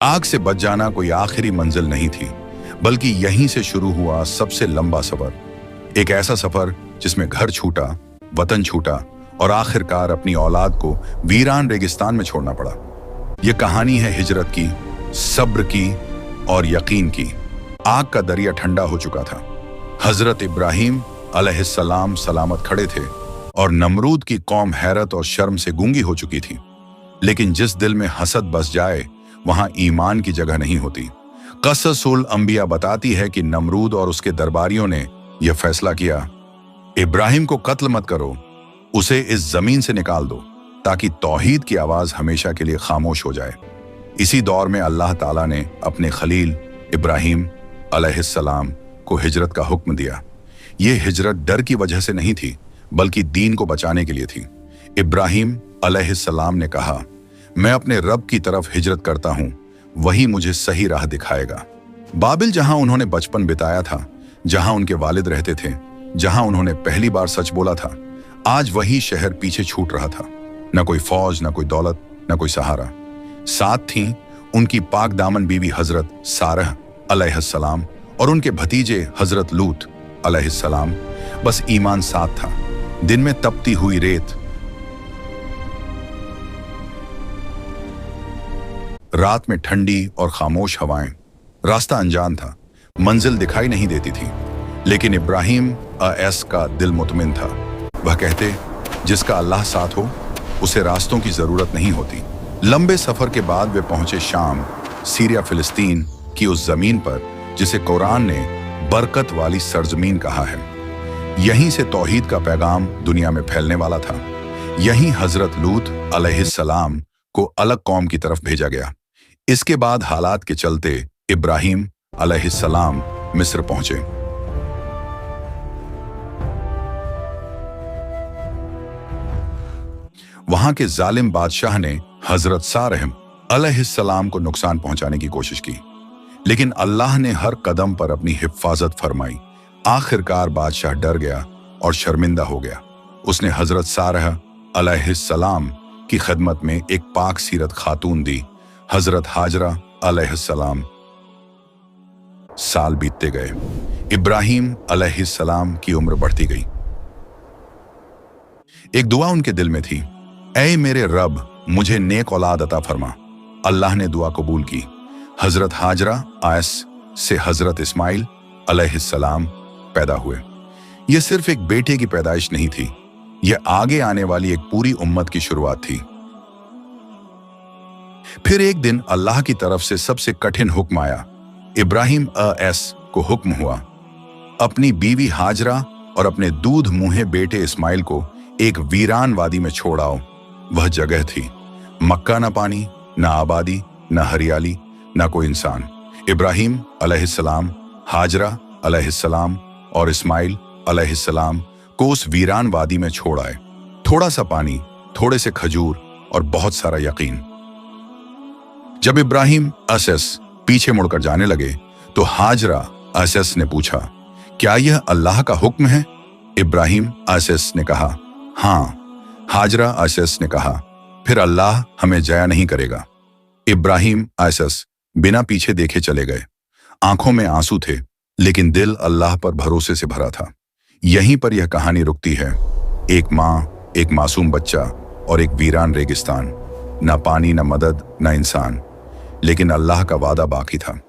आग से बच जाना कोई आखिरी मंजिल नहीं थी, बल्कि यहीं से शुरू हुआ सबसे लंबा सफर। एक ऐसा सफर जिसमें घर छूटा, वतन छूटा और आखिरकार अपनी औलाद को वीरान रेगिस्तान में छोड़ना पड़ा। यह कहानी है हिजरत की, सब्र की और यकीन की। आग का दरिया ठंडा हो चुका था। हजरत इब्राहिम अलैहिस्सलाम सलामत खड़े थे और नमरूद की कौम हैरत और शर्म से गूंगी हो चुकी थी। लेकिन जिस दिल में हसद बस जाए, वहां ईमान की जगह नहीं होती। क़ससुल अंबिया बताती है कि नमरूद और उसके दरबारियों ने यह फैसला किया, इब्राहिम को कत्ल मत करो, उसे इस जमीन से निकाल दो ताकि तौहीद की आवाज हमेशा के लिए खामोश हो जाए। इसी दौर में अल्लाह ताला ने अपने खलील इब्राहिम अलैहिस्सलाम को हिजरत का हुक्म दिया। यह हिजरत डर की वजह से नहीं थी, बल्कि दीन को बचाने के लिए थी। इब्राहिम अलैहिस्सलाम ने कहा, मैं अपने रब की तरफ हिजरत करता हूं, वही मुझे सही राह दिखाएगा। बाबिल, जहां उन्होंने बचपन बिताया था, जहां उनके वालिद रहते थे, जहां उन्होंने पहली बार सच बोला था, आज वही शहर पीछे छूट रहा था। न कोई फौज, न कोई दौलत, न कोई सहारा। साथ थी उनकी पाक दामन बीवी हजरत सारह अलैहिस्सलाम और उनके भतीजे हजरत लूत अलैहिस्सलाम। बस ईमान साथ था। दिन में तपती हुई रेत, रात में ठंडी और खामोश हवाएं। रास्ता अनजान था, मंजिल दिखाई नहीं देती थी, लेकिन इब्राहिम का दिल मुतमिन था। वह कहते, जिसका अल्लाह साथ हो उसे रास्तों की जरूरत नहीं होती। लंबे सफर के बाद वे पहुंचे शाम, सीरिया फिलिस्तीन की उस जमीन पर जिसे कुरान ने बरकत वाली सरजमीन कहा है। यहीं से तौहीद का पैगाम दुनिया में फैलने वाला था। यहीं हजरत लूत अलैहिस्सलाम को अलग कौम की तरफ भेजा गया। इसके बाद हालात के चलते इब्राहिम अलैहिस्सलाम मिस्र पहुंचे। वहां के जालिम बादशाह ने हजरत सारह अलैहिस्सलाम को नुकसान पहुंचाने की कोशिश की, लेकिन अल्लाह ने हर कदम पर अपनी हिफाजत फरमाई। आखिरकार बादशाह डर गया और शर्मिंदा हो गया। उसने हजरत सारह अलैहिस्सलाम की खिदमत में एक पाक सीरत खातून दी, हजरत हाजरा अलैहिस्सलाम। साल बीतते गए, इब्राहिम अलैहिस्सलाम की उम्र बढ़ती गई। एक दुआ उनके दिल में थी, ऐ मेरे रब, मुझे नेक औलाद अता फरमा। अल्लाह ने दुआ कबूल की। हजरत हाजरा से हजरत इस्माइल अलैहिस्सलाम पैदा हुए। यह सिर्फ एक बेटे की पैदाइश नहीं थी, यह आगे आने वाली एक पूरी उम्मत की शुरुआत थी। फिर एक दिन अल्लाह की तरफ से सबसे कठिन हुक्म आया। इब्राहिम को हुक्म हुआ, अपनी बीवी हाजरा और अपने दूध मुंहे बेटे इस्माइल को एक वीरान वादी में छोड़ आओ। वह जगह थी, मक्का ना पानी, ना आबादी, ना हरियाली, ना कोई इंसान। इब्राहिम अलैहिस्सलाम, हाजरा अलैहिस्सलाम और इस्माइल अलैहिस्सलाम को उस वीरान वादी में छोड़ आए। थोड़ा सा पानी, थोड़े से खजूर और बहुत सारा यकीन। जब इब्राहिम पीछे मुड़कर जाने लगे तो हाजरा ने पूछा, क्या यह अल्लाह का हुक्म है? इब्राहिम ने कहा, हाँ। हाजरा ने कहा, फिर अल्लाह हमें जया नहीं करेगा। इब्राहिम बिना पीछे देखे चले गए। आंखों में आंसू थे, लेकिन दिल अल्लाह पर भरोसे से भरा था। यहीं पर यह कहानी रुकती है। एक माँ, एक मासूम बच्चा और एक वीरान रेगिस्तान। ना पानी, ना मदद, ना इंसान, लेकिन अल्लाह का वादा बाकी था।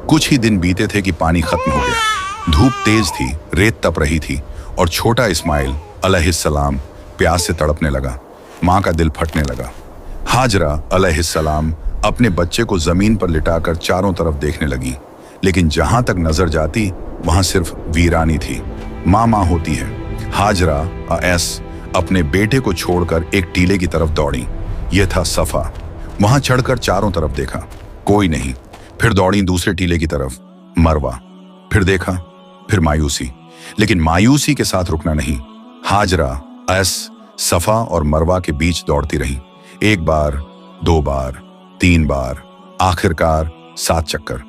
कुछ ही दिन बीते थे कि पानी खत्म हो गया। धूप तेज थी, रेत तप रही थी और छोटा इस्माइल अलैहिस्सलाम प्यास से तड़पने लगा। माँ का दिल फटने लगा। हाजरा अलैहिस्सलाम अपने बच्चे को जमीन पर लिटाकर चारों तरफ देखने लगी, लेकिन जहां तक नजर जाती वहां सिर्फ वीरानी थी। माँ होती है। हाजरा अपने बेटे को छोड़कर एक टीले की तरफ दौड़ी। यह था सफा। वहां चढ़कर चारों तरफ देखा, कोई नहीं। फिर दौड़ी दूसरे टीले की तरफ, मरवा। फिर देखा, फिर मायूसी, लेकिन मायूसी के साथ रुकना नहीं। हाजरा सफा और मरवा के बीच दौड़ती रही। एक बार, दो बार, 3 बार, आखिरकार 7 चक्कर।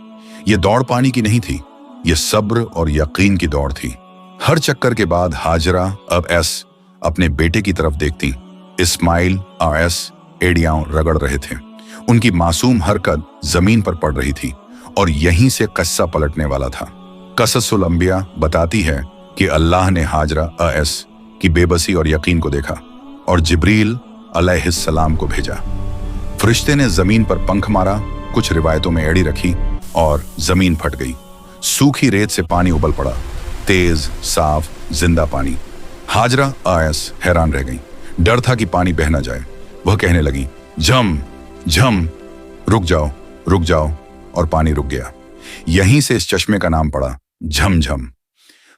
यह दौड़ पानी की नहीं थी, यह सब्र और यकीन की दौड़ थी। हर चक्कर के बाद हाजरा अपने बेटे की तरफ देखती। इस्माइल आयस एड़ियां रगड़ रहे थे। उनकी मासूम हरकत जमीन पर पड़ रही थी और यहीं से कस्सा पलटने वाला था। कससुल अंबिया बताती है कि अल्लाह ने हाजरा आयस की बेबसी और यकीन को देखा और जिब्रील अलैहिस्सलाम को भेजा। फरिश्ते ने जमीन पर पंख मारा, कुछ रिवायतों में एड़ी रखी और जमीन फट गई। सूखी रेत से पानी उबल पड़ा, तेज साफ जिंदा पानी। हाजरा आयस हैरान रह गई। डर था कि पानी बह ना जाए। वह कहने लगी, झम झम, रुक जाओ, और पानी रुक गया। यहीं से इस चश्मे का नाम पड़ा, झमझम।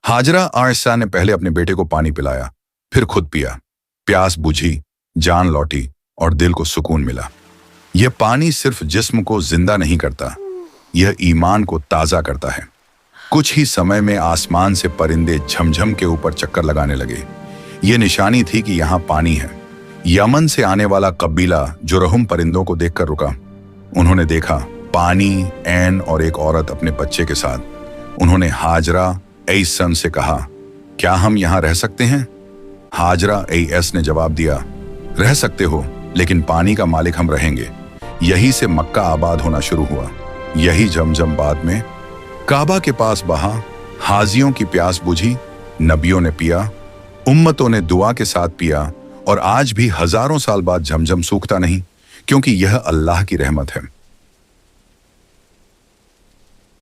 हाजरा आयशा ने पहले अपने बेटे को पानी पिलाया, फिर खुद पिया। प्यास बुझी, जान लौटी और दिल को सुकून मिला। यह पानी सिर्फ जिस्म को जिंदा नहीं करता, यह ईमान को ताजा करता है। कुछ ही समय में आसमान से परिंदे झमझम के ऊपर चक्कर लगाने लगे। यह निशानी थी कि यहाँ पानी है। यमन से आने वाला कबीला जुरहुम परिंदों को देखकर रुका। उन्होंने देखा पानी, ऐन और एक औरत अपने बच्चे के साथ। उन्होंने हाजरा ऐसन से कहा, क्या हम यहाँ रह सकते हैं? हाजरा ऐस ने जवाब दिया, रह सकते हो, लेकिन पानी का मालिक हम रहेंगे। यही से मक्का आबाद होना शुरू हुआ। यही जमजम बाद में काबा के पास बहा। हाजियों की प्यास बुझी, नबियों ने पिया, उम्मतों ने दुआ के साथ पिया और आज भी हजारों साल बाद जमजम सूखता नहीं, क्योंकि यह अल्लाह की रहमत है।